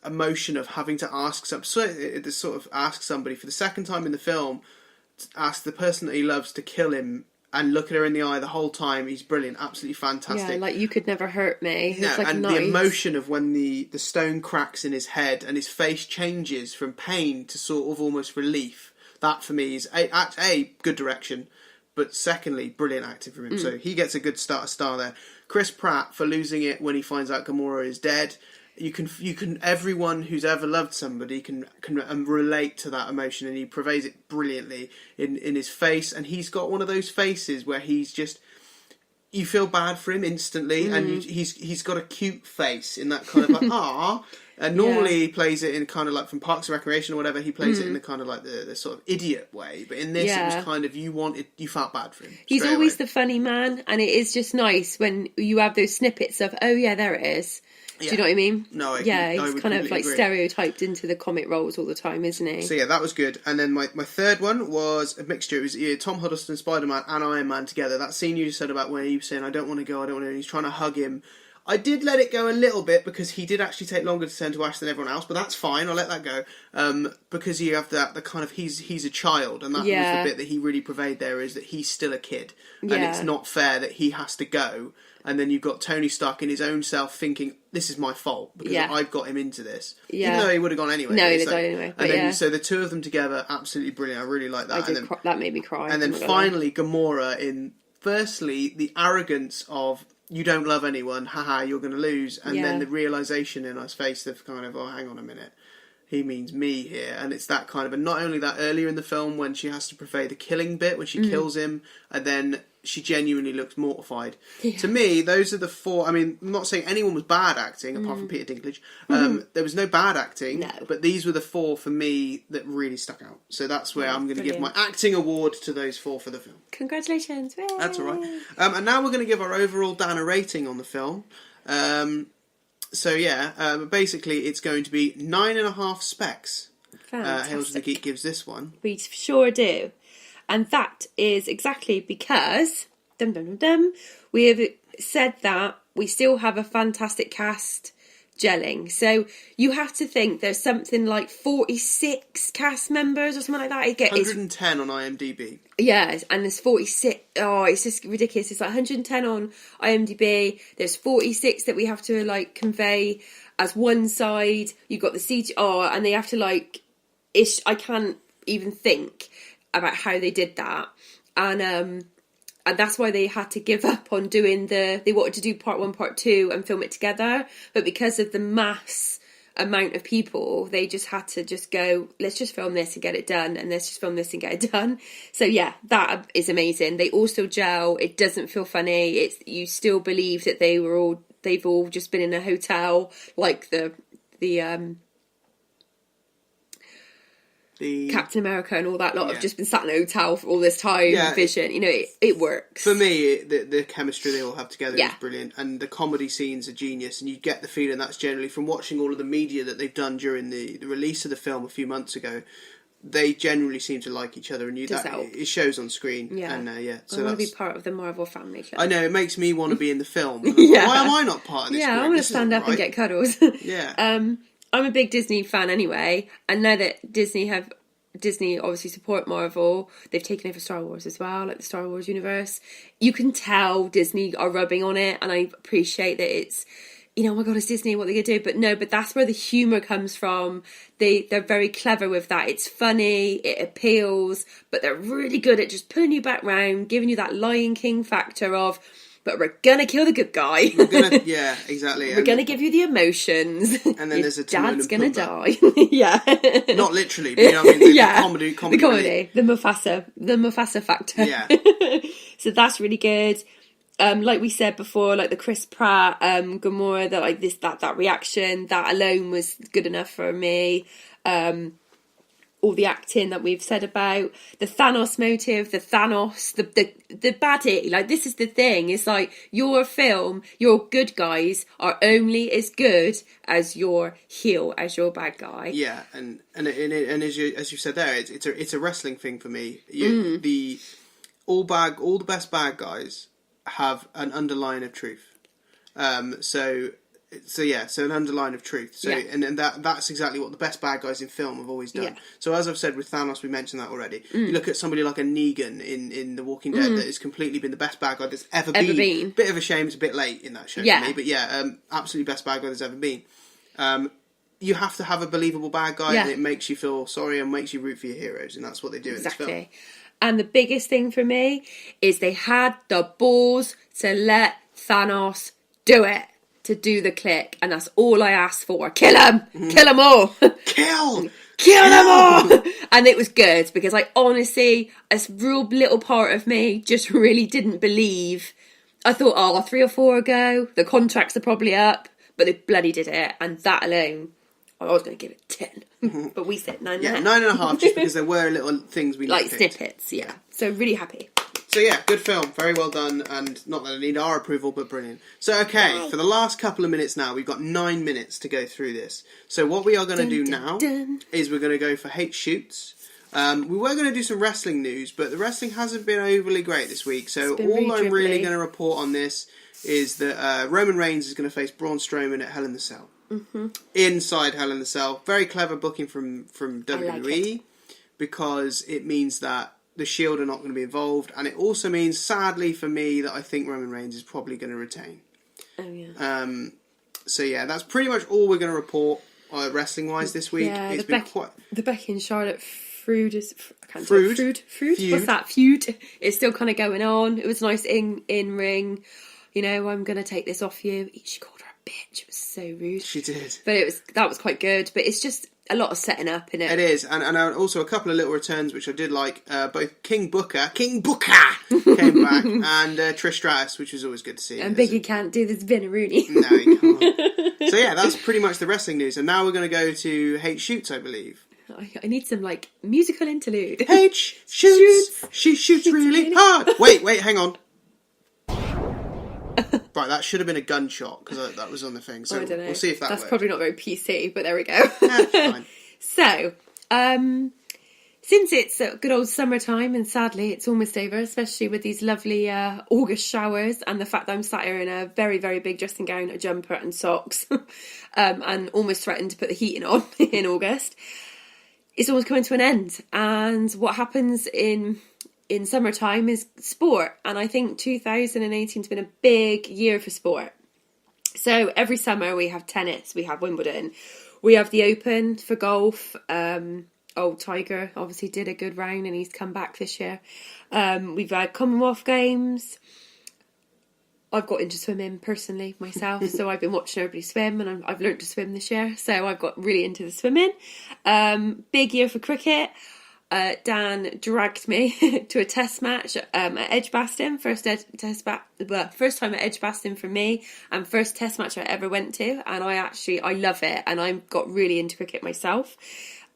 emotion of having to ask ask somebody for the second time in the film, ask the person that he loves to kill him and look at her in the eye the whole time. He's brilliant, absolutely fantastic. Yeah, like, you could never hurt me. No, It's like, and nice. the emotion of when the stone cracks in his head and his face changes from pain to sort of almost relief. That for me is a good direction, but secondly, brilliant acting from him. So he gets a good star there. Chris Pratt for losing it when he finds out Gamora is dead. You can everyone who's ever loved somebody can relate to that emotion, and he purveys it brilliantly in his face. And he's got one of those faces where he's just, you feel bad for him instantly, and he's got a cute face in that kind of like ah. And normally he plays it in kind of like from Parks and Recreation or whatever. He plays it in the kind of like the sort of idiot way, but in this it was kind of you felt bad for him. He's always the funny man, and it is just nice when you have those snippets of, oh yeah, there it is. Do you know what I mean? No, he's kind of like stereotyped into the comic roles all the time, isn't he? So yeah, that was good. And then my third one was a mixture. It was Tom Hiddleston, Spider-Man, and Iron Man together. That scene you just said about where he was saying, "I don't want to go, I don't want to," and he's trying to hug him. I did let it go a little bit because he did actually take longer to turn to ash than everyone else, but that's fine. I'll let that go because you have the kind of he's a child, and that was the bit that he really purveyed there, is that he's still a kid, and it's not fair that he has to go. And then you've got Tony Stark in his own self thinking, this is my fault because I've got him into this. Even though he would have gone anyway. No, he'd have gone anyway. And then so the two of them together, absolutely brilliant. I really like that. That made me cry. And then finally, Gamora in, firstly, the arrogance of, you don't love anyone, haha, you're going to lose. And then the realisation in his face of kind of, oh, hang on a minute. He means me here. And it's that kind of, and not only that, earlier in the film when she has to purvey the killing bit, when she kills him, and then she genuinely looks mortified. Yeah. To me, those are the four. I mean, I'm not saying anyone was bad acting, apart from Peter Dinklage. There was no bad acting, but these were the four for me that really stuck out. So that's where I'm going to give my acting award to those four for the film. Congratulations. Yay. That's all right. And now we're going to give our overall Dana rating on the film. Basically it's going to be 9.5 specs. Hails to the Geek gives this one. We sure do. And that is exactly because we have said that we still have a fantastic cast gelling. So you have to think there's something like 46 cast members or something like that. 110 on IMDb. Yes, and there's 46. Oh, it's just ridiculous. It's like 110 on IMDb. There's 46 that we have to like convey as one side. You've got the CG. Oh, and they have to like. I can't even think about how they did that, and that's why they had to give up on doing they wanted to do part 1, part 2 and film it together, but because of the mass amount of people, they just had to just go, let's just film this and get it done, and let's just film this and get it done. So yeah, that is amazing. They also gel. It doesn't feel funny. You still believe that they've all just been in a hotel, like the Captain America and all that lot have just been sat in a hotel for all this time. Vision, it works. For me, the chemistry they all have together is brilliant, and the comedy scenes are genius, and you get the feeling that's generally from watching all of the media that they've done during the release of the film a few months ago. They generally seem to like each other, and it shows on screen. Yeah, and so I want to be part of the Marvel family club. I know, it makes me want to be in the film. Like, why am I not part of this? Yeah, group? I want to stand up and get cuddles. I'm a big Disney fan anyway, and now that Disney obviously support Marvel, they've taken over Star Wars as well, like the Star Wars universe. You can tell Disney are rubbing on it, and I appreciate that it's, oh my god, it's Disney, what are they going to do? But that's where the humour comes from. They're very clever with that. It's funny, it appeals, but they're really good at just pulling you back round, giving you that Lion King factor of, but we're gonna kill the good guy. Yeah, exactly. We're gonna give you the emotions. And then there's a dad's gonna die. Yeah. Not literally, but you know what I mean? The comedy. The Mufasa factor. Yeah. So that's really good. Like we said before, like the Chris Pratt, Gamora, that reaction, that alone was good enough for me. All the acting that we've said about the Thanos motive, the baddie, like this is the thing. It's like your film, your good guys are only as good as your heel, as your bad guy. Yeah, and as you said there, it's a wrestling thing for me. All the best bad guys have an underline of truth. So So an underline of truth. So Yeah. and that's exactly what the best bad guys in film have always done. Yeah. So as I've said with Thanos, we mentioned that already. You look at somebody like a Negan in The Walking Dead that has completely been the best bad guy that's ever been. Bit of a shame, it's a bit late in that show for me, but absolutely best bad guy there's ever been. You have to have a believable bad guy, and it makes you feel sorry and makes you root for your heroes, and that's what they do in this film. And the biggest thing for me is they had the balls to let Thanos do it. To do the click, and that's all I asked for. Kill him! Kill them all! Kill them all! And it was good, because I honestly, a real little part of me just really didn't believe. I thought, 3 or 4 ago, the contracts are probably up, but they bloody did it, and that alone, I was going to give it 10. But we said 9.5. Yeah, 9.5, just because there were little things we like nitpicked. snippets, yeah. So really happy. So yeah, good film, very well done, and not that I need our approval, but brilliant. So okay, for the last couple of minutes now, we've got 9 minutes to go through this. So what we are going to do now is we're going to go for hate shoots. We were going to do some wrestling news, but the wrestling hasn't been overly great this week, so all I'm really going to report on this is that Roman Reigns is going to face Braun Strowman at Hell in the Cell. Inside Hell in the Cell. Very clever booking from WWE, because it means that the Shield are not going to be involved, and it also means, sadly for me, that I think Roman Reigns is probably going to retain. Oh yeah. So yeah, that's pretty much all we're going to report wrestling-wise this week. Yeah, it's been quite... the Becky and Charlotte feud is... Feud? What's that? Feud. It's still kind of going on. It was nice in-ring. You know, I'm going to take this off you. She called her a bitch. It was so rude. She did. But that was quite good. But it's just a lot of setting up in it. It is, and also a couple of little returns which I did like. Both King Booker came back, and Trish Stratus, which was always good to see. And Biggie can't do this Rooney. No, he can't. So yeah, that's pretty much the wrestling news, and now we're going to go to hate shoots, I believe. I need some musical interlude. Hate shoots. She shoots really hard. Wait, hang on. Right, that should have been a gunshot, because that was on the thing. So I don't know. We'll see if that That's works. probably not very PC, but there we go. That's fine. So, since it's good old summertime, and sadly it's almost over, especially with these lovely August showers, and the fact that I'm sat here in a very, very big dressing gown, a jumper and socks, and almost threatened to put the heating on in August, it's almost coming to an end. And what happens in summertime is sport, and I think 2018 has been a big year for sport. So every summer we have tennis, we have Wimbledon, we have the Open for golf. Tiger obviously did a good round and he's come back this year. We've had Commonwealth Games. I've got into swimming personally myself, so I've been watching everybody swim, and I've learnt to swim this year, so I've got really into the swimming. Big year for cricket. Dan dragged me to a test match at Edgbaston. First time at Edgbaston for me, and first test match I ever went to, and I love it, and I got really into cricket myself.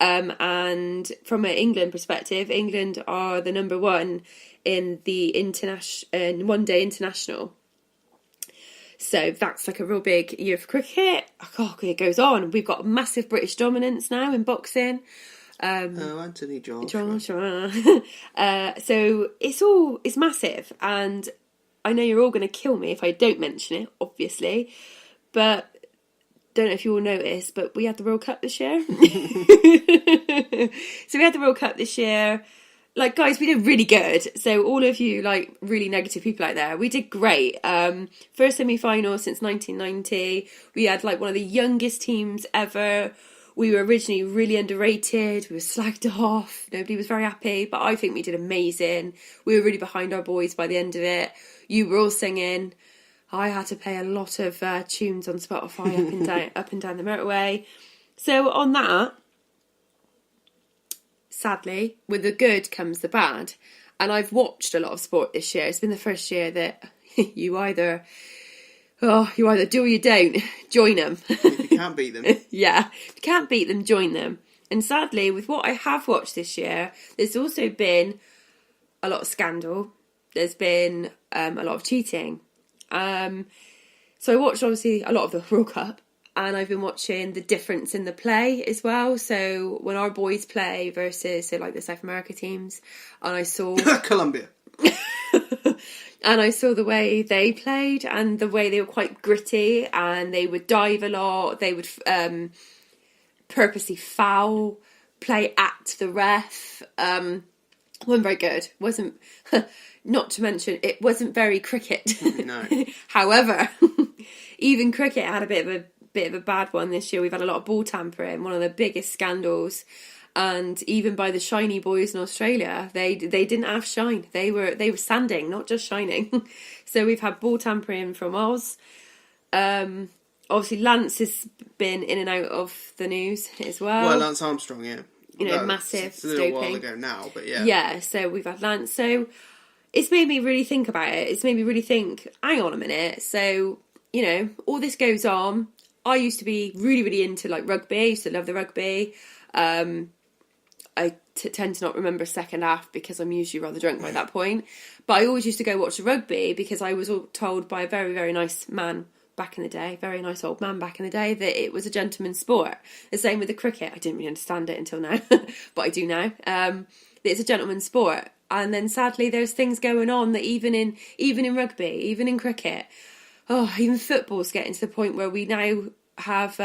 And from an England perspective, England are the number one in the one day international. So that's a real big year for cricket. Oh, it goes on. We've got massive British dominance now in boxing. Anthony Joshua. So it's massive, and I know you're all going to kill me if I don't mention it, obviously, but don't know if you all noticed, but we had the World Cup this year. So we had the World Cup this year. Guys, we did really good. So all of you, really negative people out there, we did great. First semi-final since 1990. We had, one of the youngest teams ever. We were originally really underrated. We were slagged off. Nobody was very happy, but I think we did amazing. We were really behind our boys by the end of it. You were all singing. I had to play a lot of tunes on Spotify up and down the motorway. So on that, sadly, with the good comes the bad. And I've watched a lot of sport this year. It's been the first year that you either do or you don't. Join them. If you can't beat them. Yeah. If you can't beat them, join them. And sadly, with what I have watched this year, there's also been a lot of scandal. There's been a lot of cheating. So I watched, obviously, a lot of the World Cup. And I've been watching the difference in the play as well. So when our boys play versus, the South America teams. And I saw... Colombia. And I saw the way they played and the way they were quite gritty, and they would dive a lot. They would purposely foul, play at the ref. Wasn't very good. Wasn't, not to mention, it wasn't very cricket. No. However, even cricket had a bit of a bad one this year. We've had a lot of ball tampering, one of the biggest scandals. And even by the shiny boys in Australia, they didn't have shine. They were sanding, not just shining. So we've had ball tampering from Oz. Obviously, Lance has been in and out of the news as well. Well, Lance Armstrong, yeah. Massive it's a little doping. while ago now, but yeah. Yeah, so we've had Lance. So it's made me really think about it. It's made me really think, hang on a minute. So, all this goes on. I used to be really, really into like rugby. I used to love the rugby. I tend to not remember second half because I'm usually rather drunk by that point. But I always used to go watch the rugby because I was told by a very, very nice man back in the day, very nice old man back in the day, that it was a gentleman's sport. The same with the cricket. I didn't really understand it until now, but I do now. That it's a gentleman's sport. And then sadly there's things going on that even in rugby, even in cricket, even football's getting to the point where we now have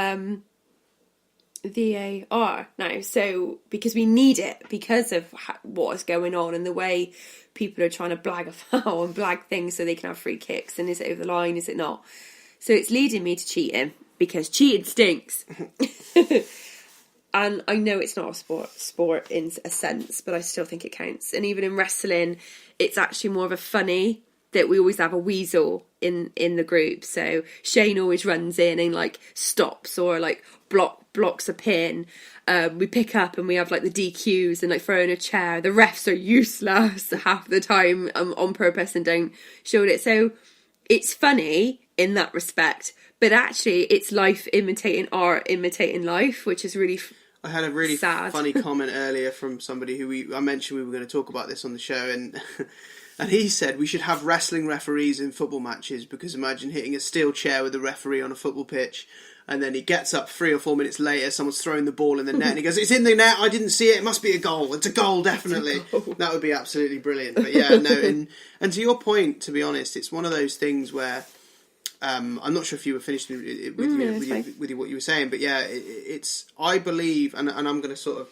VAR now, so because we need it because of what is going on and the way people are trying to blag a foul and blag things so they can have free kicks, and is it over the line, is it not? So it's leading me to cheating because cheating stinks. And I know it's not a sport in a sense, but I still think it counts. And even in wrestling, it's actually more of a funny that we always have a weasel in the group. So Shane always runs in and like stops or like blocks a pin. We pick up and we have like the DQs and like throw in a chair. The refs are useless half the time on purpose and don't show it. So it's funny in that respect, but actually it's life imitating art, imitating life, which is really I had a really sad. funny comment earlier from somebody who I mentioned we were going to talk about this on the show, and he said we should have wrestling referees in football matches, because imagine hitting a steel chair with a referee on a football pitch, and then he gets up 3 or 4 minutes later, someone's throwing the ball in the net, and he goes, "It's in the net, I didn't see it, it must be a goal. It's a goal, definitely." A goal. That would be absolutely brilliant. But yeah, no, and to your point, to be honest, it's one of those things where I'm not sure if you were finished with what you were saying, but yeah, it's I believe, and I'm going to sort of,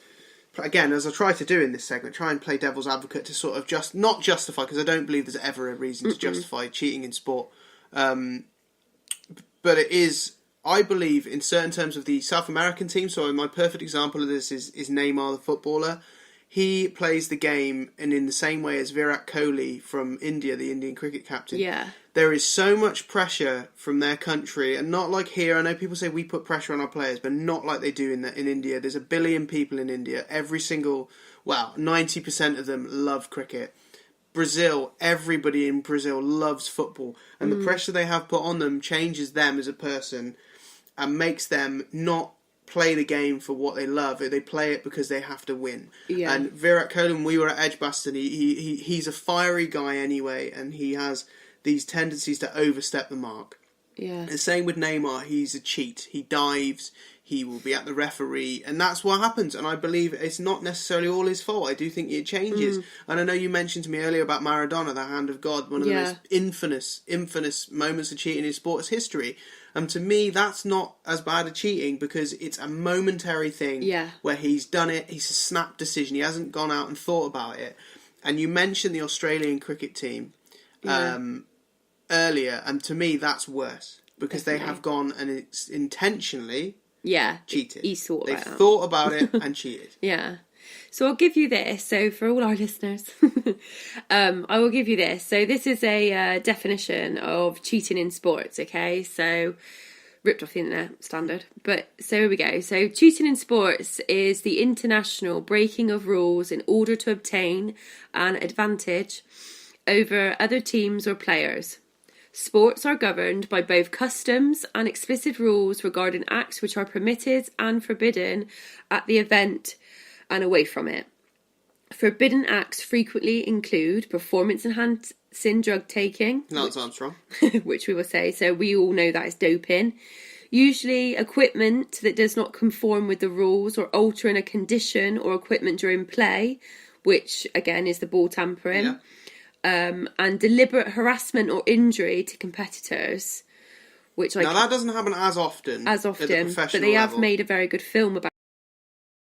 again, as I try to do in this segment, try and play devil's advocate to sort of not justify, because I don't believe there's ever a reason to justify cheating in sport, but it is, I believe, in certain terms of the South American team. So my perfect example of this is Neymar, the footballer. He plays the game, and in the same way as Virat Kohli from India, the Indian cricket captain. Yeah. There is so much pressure from their country, and not like here. I know people say we put pressure on our players, but not like they do in India. There's 1 billion people in India. 90% of them love cricket. Brazil, everybody in Brazil loves football, and the pressure they have put on them changes them as a person and makes them not play the game for what they love. They play it because they have to win. Yeah. And Virat Kohli, when we were at Edgbaston, he's a fiery guy anyway, and he has these tendencies to overstep the mark. Yeah. The same with Neymar. He's a cheat. He dives. He will be at the referee, and that's what happens. And I believe it's not necessarily all his fault. I do think it changes. And I know you mentioned to me earlier about Maradona, the hand of God, one of the most infamous moments of cheating in sports history. And to me, that's not as bad a cheating, because it's a momentary thing where he's done it. He's a snap decision. He hasn't gone out and thought about it. And you mentioned the Australian cricket team earlier, and to me, that's worse, because they have gone and it's intentionally cheated. They've thought about it and cheated. Yeah. So I'll give you this. So for all our listeners, I will give you this. So this is a definition of cheating in sports, okay? So ripped off the internet, standard. But so here we go. So cheating in sports is the international breaking of rules in order to obtain an advantage over other teams or players. Sports are governed by both customs and explicit rules regarding acts which are permitted and forbidden at the event and away from it. Forbidden acts frequently include performance-enhancing drug taking. Lance Armstrong. Which we will say, so we all know that is doping. Usually equipment that does not conform with the rules, or altering a condition or equipment during play, which again is the ball tampering. and deliberate harassment or injury to competitors, which Now that doesn't happen as often. as at the often, but professional they have level. made a very good film about